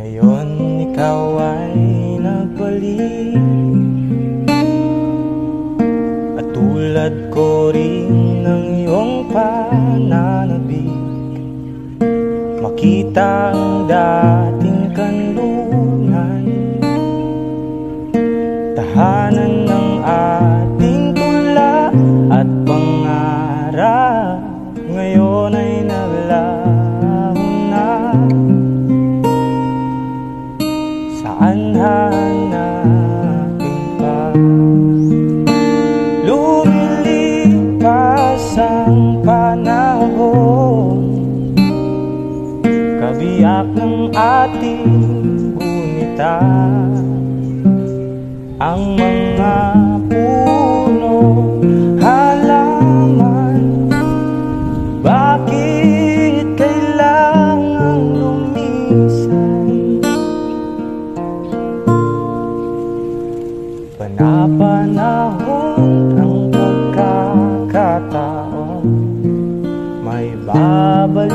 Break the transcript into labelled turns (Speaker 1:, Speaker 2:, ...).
Speaker 1: Ngayon ikaw ay nagbalik, at tulad ko rin ng iyong pananabik, makita ang dating kanlungan, tahanan ng ating tula at pangarap. Ngayon ay naglaho na, saan hanapin pa? Lumilipas ang panahon, kabiyak ng ating gunita, ang mga puno, halaman, bakit kailangang lumisan? Panapanahon ang pagkakataon, may babalik